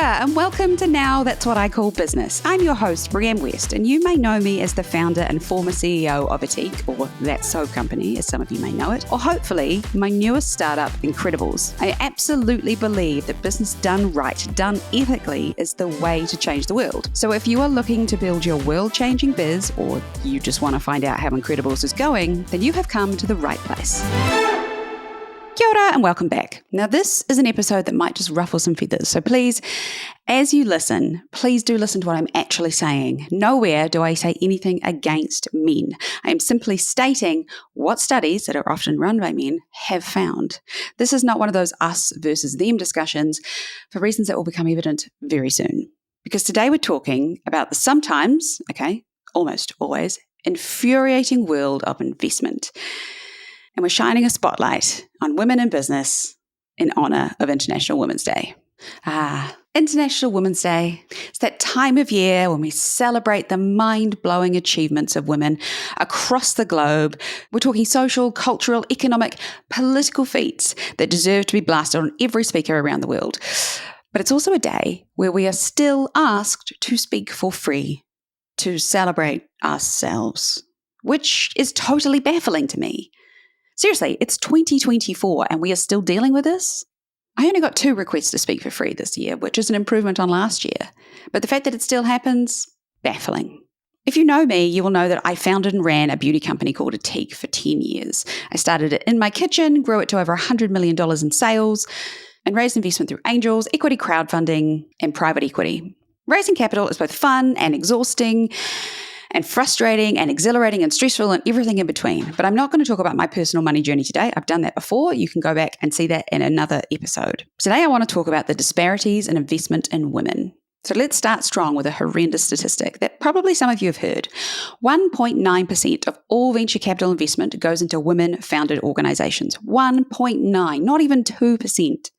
ora, and welcome to Now That's What I Call Business. I'm your host, Brianne West, and you may know me as the founder and former CEO of Atique, or That Soap Company, as some of you may know it, or hopefully my newest startup, Incredibles. I absolutely believe that business done right, done ethically, is the way to change the world. So if you are looking to build your world-changing biz, or you just want to find out how Incredibles is going, then you have come to the right place. Kia ora and welcome back. Now this is an episode that might just ruffle some feathers, so please, as you listen, please do listen to what I'm actually saying. Nowhere do I say anything against men. I am simply stating what studies that are often run by men have found. This is not one of those us versus them discussions for reasons that will become evident very soon. Because today we're talking about the sometimes, almost always, infuriating world of investment. And we're shining a spotlight on women in business in honour of International Women's Day. International Women's Day. It's that time of year when we celebrate the mind-blowing achievements of women across the globe. We're talking social, cultural, economic, political feats that deserve to be blasted on every speaker around the world. But it's also a day where we are still asked to speak for free, to celebrate ourselves, which is totally baffling to me. Seriously, it's 2024 and we are still dealing with this? I only got 2 requests to speak for free this year, which is an improvement on last year. But the fact that it still happens, baffling. If you know me, you will know that I founded and ran a beauty company called Atique for 10 years. I started it in my kitchen, grew it to over $100 million in sales, and raised investment through angels, equity crowdfunding, and private equity. Raising capital is both fun and exhausting, and frustrating and exhilarating and stressful and everything in between. But I'm not going to talk about my personal money journey today. I've done that before. You can go back and see that in another episode. Today I want to talk about the disparities in investment in women. So let's start strong with a horrendous statistic that probably some of you have heard. 1.9% of all venture capital investment goes into women-founded organizations. 1.9, not even 2%.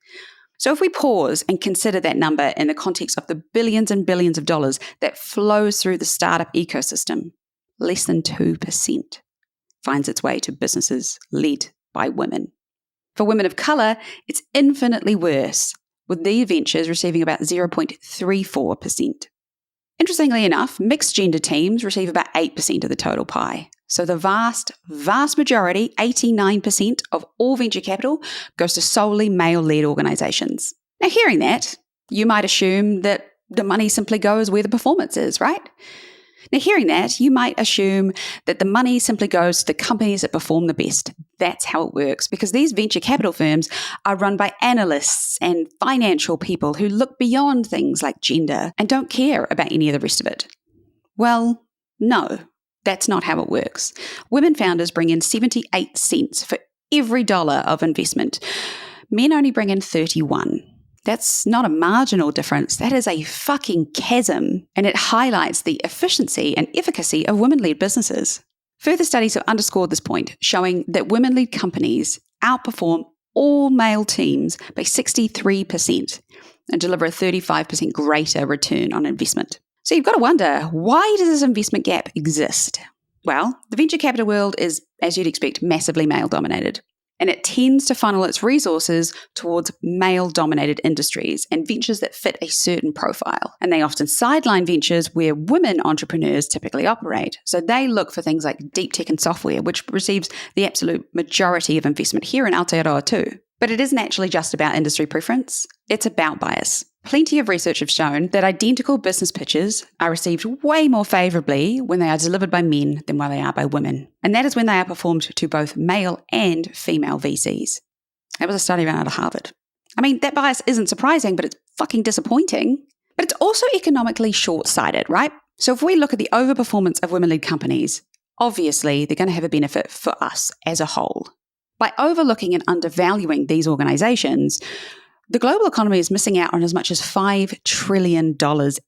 So if we pause and consider that number in the context of the billions and billions of dollars that flows through the startup ecosystem, less than 2% finds its way to businesses led by women. For women of colour, it's infinitely worse, with these ventures receiving about 0.34%. Interestingly enough, mixed gender teams receive about 8% of the total pie. So the vast majority, 89% of all venture capital, goes to solely male-led organizations. Now, hearing that, you might assume that the money simply goes where the performance is, right? Now, hearing that, you might assume that the money simply goes to the companies that perform the best. That's how it works, because these venture capital firms are run by analysts and financial people who look beyond things like gender and don't care about any of the rest of it. Well, no. That's not how it works. Women founders bring in 78 cents for every dollar of investment. Men only bring in 31. That's not a marginal difference. That is a fucking chasm, and it highlights the efficiency and efficacy of women-led businesses. Further studies have underscored this point, showing that women-led companies outperform all male teams by 63% and deliver a 35% greater return on investment. So you've got to wonder, why does this investment gap exist? Well, the venture capital world is, as you'd expect, massively male-dominated. And it tends to funnel its resources towards male-dominated industries and ventures that fit a certain profile. And they often sideline ventures where women entrepreneurs typically operate. So they look for things like deep tech and software, which receives the absolute majority of investment here in Aotearoa too. But it isn't actually just about industry preference. It's about bias. Plenty of research have shown that identical business pitches are received way more favourably when they are delivered by men than when they are by women. And that is when they are performed to both male and female VCs. That was a study run out of Harvard. I mean, that bias isn't surprising, but it's fucking disappointing. But it's also economically short-sighted, right? So if we look at the overperformance of women-led companies, obviously they're going to have a benefit for us as a whole. By overlooking and undervaluing these organisations, the global economy is missing out on as much as $5 trillion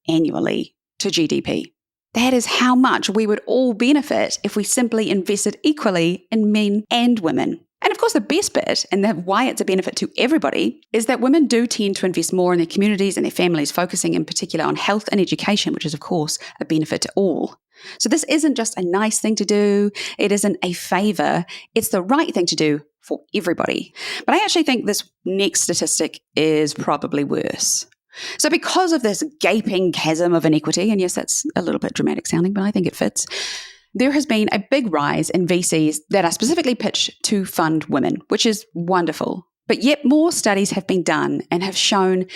annually to GDP. That is how much we would all benefit if we simply invested equally in men and women. And of course, the best bit, and why it's a benefit to everybody, is that women do tend to invest more in their communities and their families, focusing in particular on health and education, which is, of course, a benefit to all. So this isn't just a nice thing to do. It isn't a favour. It's the right thing to do for everybody. But I actually think this next statistic is probably worse. So because of this gaping chasm of inequity, and yes, that's a little bit dramatic sounding, but I think it fits, there has been a big rise in VCs that are specifically pitched to fund women, which is wonderful. But yet more studies have been done and have shown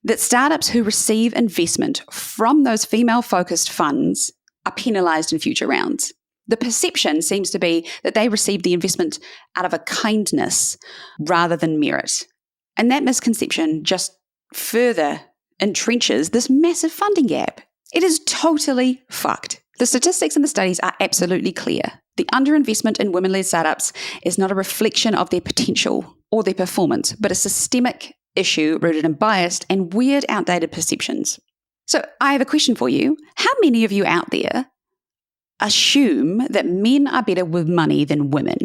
that startups who receive investment from those female-focused funds are penalised in future rounds. The perception seems to be that they receive the investment out of a kindness rather than merit. And that misconception just further entrenches this massive funding gap. It is totally fucked. The statistics in the studies are absolutely clear. The underinvestment in women-led startups is not a reflection of their potential or their performance, but a systemic issue rooted in biased and weird, outdated perceptions. So I have a question for you. How many of you out there assume that men are better with money than women?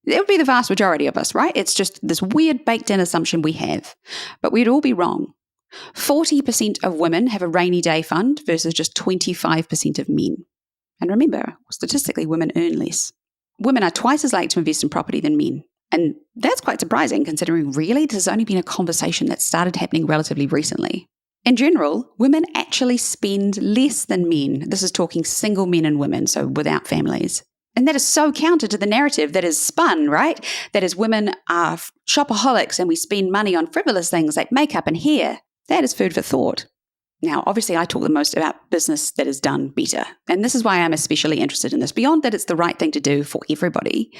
It would be the vast majority of us, right? It's just this weird baked-in assumption we have. But we'd all be wrong. 40% of women have a rainy day fund versus just 25% of men. And remember, statistically, women earn less. Women are twice as likely to invest in property than men. And that's quite surprising considering really this has only been a conversation that started happening relatively recently. In general, women actually spend less than men. This is talking single men and women, so without families. And that is so counter to the narrative that is spun, right? That is women are shopaholics and we spend money on frivolous things like makeup and hair. That is food for thought. Now, obviously, I talk the most about business that is done better. And this is why I'm especially interested in this. Beyond that it's the right thing to do for everybody,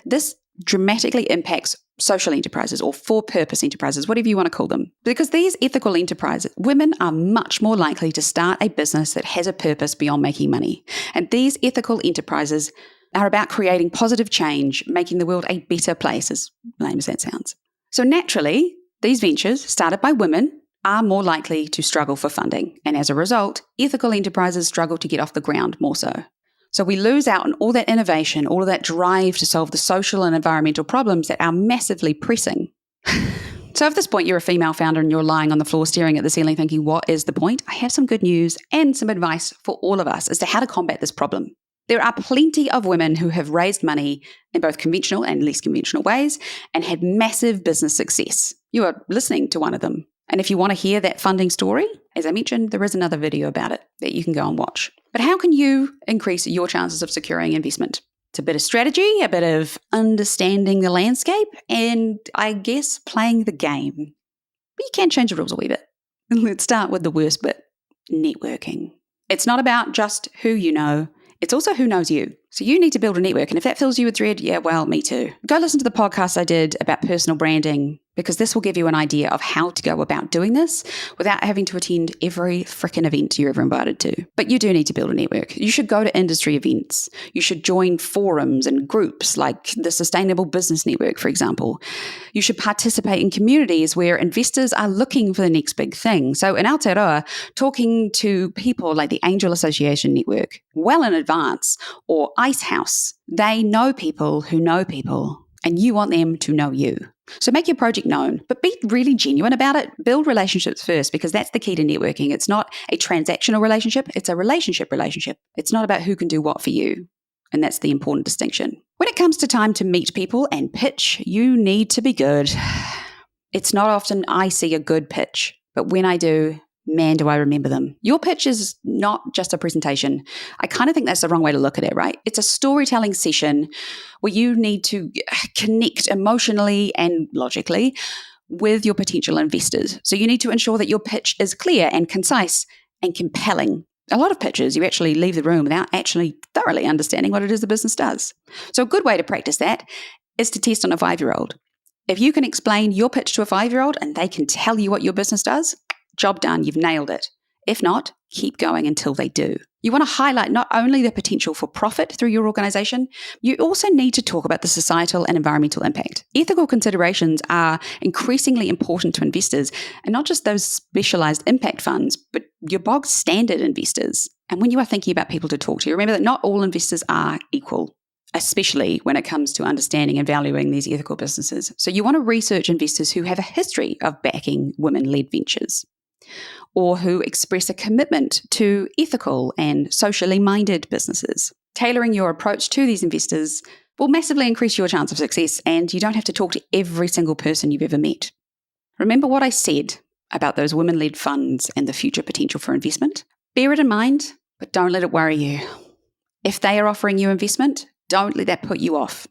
this dramatically impacts social enterprises or for-purpose enterprises, whatever you want to call them. Because these ethical enterprises, women are much more likely to start a business that has a purpose beyond making money. And these ethical enterprises are about creating positive change, making the world a better place, as lame as that sounds. So naturally, these ventures started by women are more likely to struggle for funding. And as a result, ethical enterprises struggle to get off the ground more so. So we lose out on all that innovation, all of that drive to solve the social and environmental problems that are massively pressing. So at this point, you're a female founder and you're lying on the floor staring at the ceiling thinking, what is the point? I have some good news and some advice for all of us as to how to combat this problem. There are plenty of women who have raised money in both conventional and less conventional ways and had massive business success. You are listening to one of them. And if you want to hear that funding story, as I mentioned, there is another video about it that you can go and watch. But how can you increase your chances of securing investment? It's a bit of strategy, a bit of understanding the landscape, and I guess playing the game. But you can change the rules a wee bit. Let's start with the worst bit, networking. It's not about just who you know, it's also who knows you. So you need to build a network. And if that fills you with dread, yeah, well, me too. Go listen to the podcast I did about personal branding, because this will give you an idea of how to go about doing this without having to attend every frickin' event you're ever invited to. But you do need to build a network. You should go to industry events. You should join forums and groups like the Sustainable Business Network, for example. You should participate in communities where investors are looking for the next big thing. So in Aotearoa, talking to people like the Angel Association Network well in advance, or Ice House. They know people who know people, and you want them to know you. So make your project known, but be really genuine about it. Build relationships first, because that's the key to networking. It's not a transactional relationship, it's a relationship. It's not about who can do what for you. And that's the important distinction. When it comes to time to meet people and pitch, you need to be good. It's not often I see a good pitch, but when I do, man, do I remember them. Your pitch is not just a presentation. I kind of think that's the wrong way to look at it, right? It's a storytelling session where you need to connect emotionally and logically with your potential investors. So you need to ensure that your pitch is clear and concise and compelling. A lot of pitches, you actually leave the room without actually thoroughly understanding what it is the business does. So a good way to practice that is to test on a 5-year-old. If you can explain your pitch to a 5-year-old and they can tell you what your business does, job done, you've nailed it. If not, keep going until they do. You want to highlight not only the potential for profit through your organization, you also need to talk about the societal and environmental impact. Ethical considerations are increasingly important to investors, and not just those specialized impact funds, but your bog standard investors. And when you are thinking about people to talk to, remember that not all investors are equal, especially when it comes to understanding and valuing these ethical businesses. So you want to research investors who have a history of backing women-led ventures, or who express a commitment to ethical and socially minded businesses. Tailoring your approach to these investors will massively increase your chance of success, and you don't have to talk to every single person you've ever met. Remember what I said about those women-led funds and the future potential for investment. Bear it in mind, but don't let it worry you. If they are offering you investment, don't let that put you off.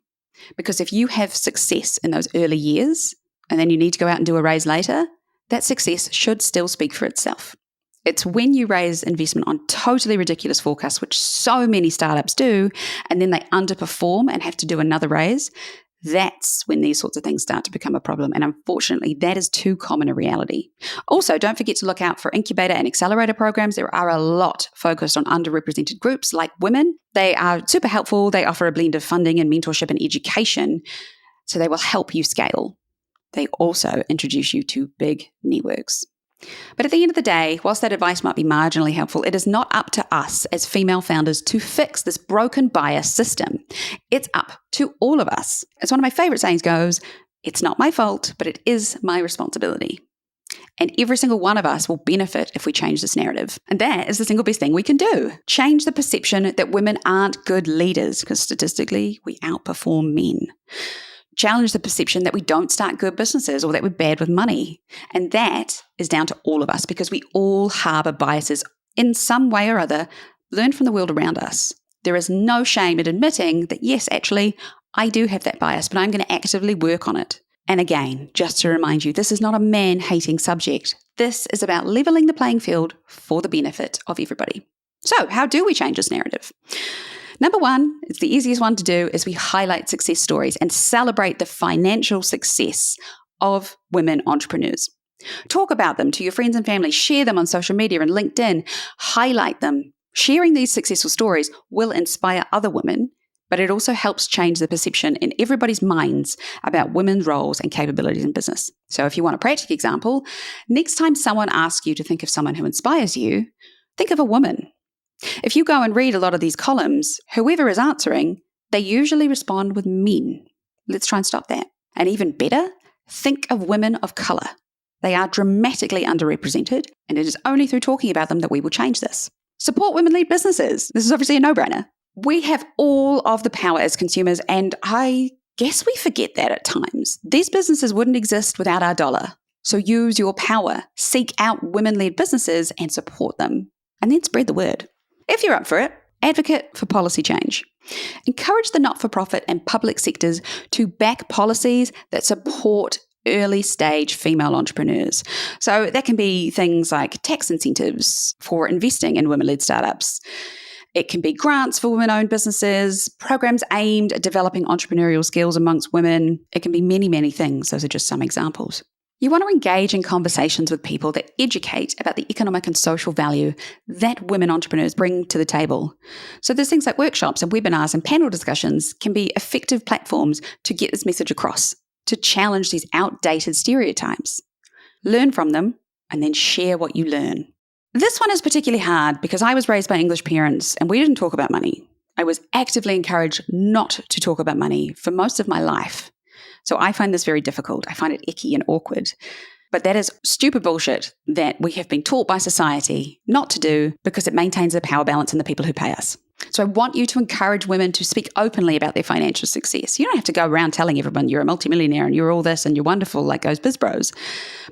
Because if you have success in those early years and then you need to go out and do a raise later, that success should still speak for itself. It's when you raise investment on totally ridiculous forecasts, which so many startups do, and then they underperform and have to do another raise, that's when these sorts of things start to become a problem. And unfortunately, that is too common a reality. Also, don't forget to look out for incubator and accelerator programs. There are a lot focused on underrepresented groups like women. They are super helpful. They offer a blend of funding and mentorship and education, so they will help you scale. They also introduce you to big networks. But at the end of the day, whilst that advice might be marginally helpful, it is not up to us as female founders to fix this broken bias system. It's up to all of us. As one of my favorite sayings goes, it's not my fault, but it is my responsibility. And every single one of us will benefit if we change this narrative. And that is the single best thing we can do. Change the perception that women aren't good leaders, because statistically, we outperform men. Challenge the perception that we don't start good businesses or that we're bad with money. And that is down to all of us, because we all harbor biases in some way or other. Learn from the world around us. There is no shame in admitting that, yes, actually, I do have that bias, but I'm going to actively work on it. And again, just to remind you, this is not a man-hating subject. This is about leveling the playing field for the benefit of everybody. So how do we change this narrative? Number one, it's the easiest one to do, is we highlight success stories and celebrate the financial success of women entrepreneurs. Talk about them to your friends and family, share them on social media and LinkedIn, highlight them. Sharing these successful stories will inspire other women, but it also helps change the perception in everybody's minds about women's roles and capabilities in business. So if you want a practical example, next time someone asks you to think of someone who inspires you, think of a woman. If you go and read a lot of these columns, whoever is answering, they usually respond with men. Let's try and stop that. And even better, think of women of colour. They are dramatically underrepresented, and it is only through talking about them that we will change this. Support women-led businesses. This is obviously a no-brainer. We have all of the power as consumers, and I guess we forget that at times. These businesses wouldn't exist without our dollar. So use your power. Seek out women-led businesses and support them, and then spread the word. If you're up for it, advocate for policy change. Encourage the not-for-profit and public sectors to back policies that support early-stage female entrepreneurs. So that can be things like tax incentives for investing in women-led startups. It can be grants for women-owned businesses, programs aimed at developing entrepreneurial skills amongst women. It can be many, many things. Those are just some examples. You want to engage in conversations with people that educate about the economic and social value that women entrepreneurs bring to the table. So there's things like workshops and webinars and panel discussions can be effective platforms to get this message across, to challenge these outdated stereotypes. Learn from them and then share what you learn. This one is particularly hard because I was raised by English parents and we didn't talk about money. I was actively encouraged not to talk about money for most of my life. So I find this very difficult. I find it icky and awkward. But that is stupid bullshit that we have been taught by society not to do because it maintains the power balance in the people who pay us. So I want you to encourage women to speak openly about their financial success. You don't have to go around telling everyone you're a multimillionaire and you're all this and you're wonderful like those biz bros.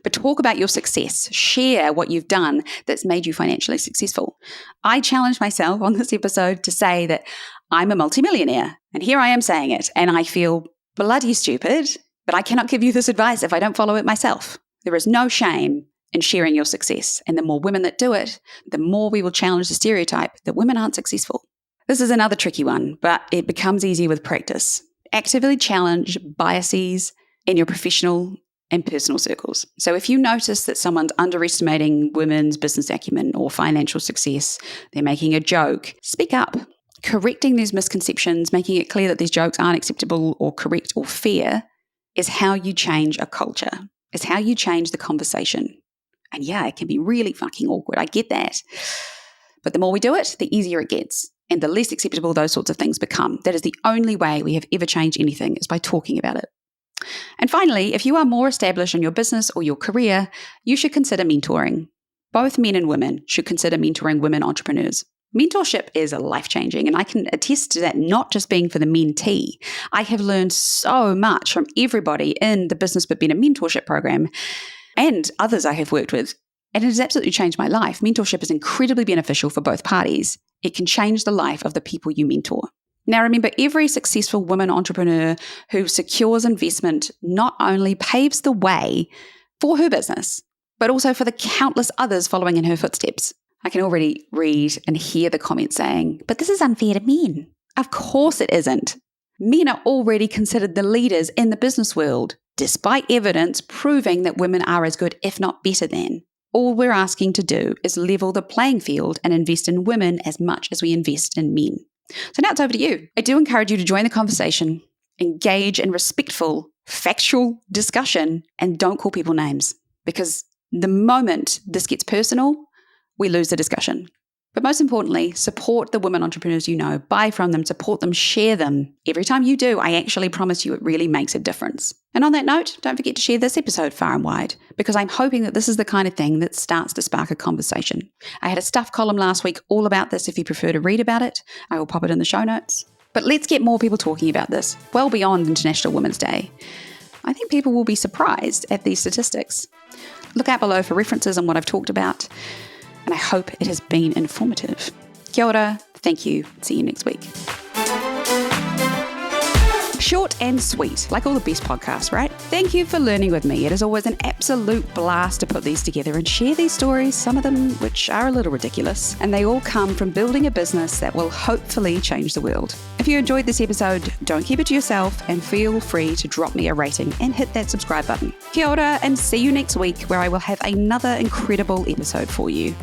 But talk about your success. Share what you've done that's made you financially successful. I challenged myself on this episode to say that I'm a multimillionaire. And here I am saying it. And I feel bloody stupid, but I cannot give you this advice if I don't follow it myself. There is no shame in sharing your success. And the more women that do it, the more we will challenge the stereotype that women aren't successful. This is another tricky one, but it becomes easier with practice. Actively challenge biases in your professional and personal circles. So if you notice that someone's underestimating women's business acumen or financial success, they're making a joke, speak up. Correcting these misconceptions, making it clear that these jokes aren't acceptable or correct or fair, is how you change a culture. It's how you change the conversation. And yeah, it can be really fucking awkward. I get that. But the more we do it, the easier it gets. And the less acceptable those sorts of things become. That is the only way we have ever changed anything, is by talking about it. And finally, if you are more established in your business or your career, you should consider mentoring. Both men and women should consider mentoring women entrepreneurs. Mentorship is life-changing, and I can attest to that not just being for the mentee. I have learned so much from everybody in the Business But Better mentorship program, and others I have worked with. And it has absolutely changed my life. Mentorship is incredibly beneficial for both parties. It can change the life of the people you mentor. Now, remember, every successful woman entrepreneur who secures investment not only paves the way for her business, but also for the countless others following in her footsteps. I can already read and hear the comments saying, but this is unfair to men. Of course it isn't. Men are already considered the leaders in the business world, despite evidence proving that women are as good, if not better than. All we're asking to do is level the playing field and invest in women as much as we invest in men. So now it's over to you. I do encourage you to join the conversation, engage in respectful, factual discussion, and don't call people names. Because the moment this gets personal, we lose the discussion. But most importantly, support the women entrepreneurs you know, buy from them, support them, share them. Every time you do, I actually promise you it really makes a difference. And on that note, don't forget to share this episode far and wide, because I'm hoping that this is the kind of thing that starts to spark a conversation. I had a Stuff column last week all about this. If you prefer to read about it, I will pop it in the show notes. But let's get more people talking about this, well beyond International Women's Day. I think people will be surprised at these statistics. Look out below for references on what I've talked about, and I hope it has been informative. Kia ora, thank you, see you next week. Short and sweet, like all the best podcasts, right? Thank you for learning with me. It is always an absolute blast to put these together and share these stories, some of them which are a little ridiculous, and they all come from building a business that will hopefully change the world. If you enjoyed this episode, don't keep it to yourself and feel free to drop me a rating and hit that subscribe button. Kia ora, and see you next week where I will have another incredible episode for you.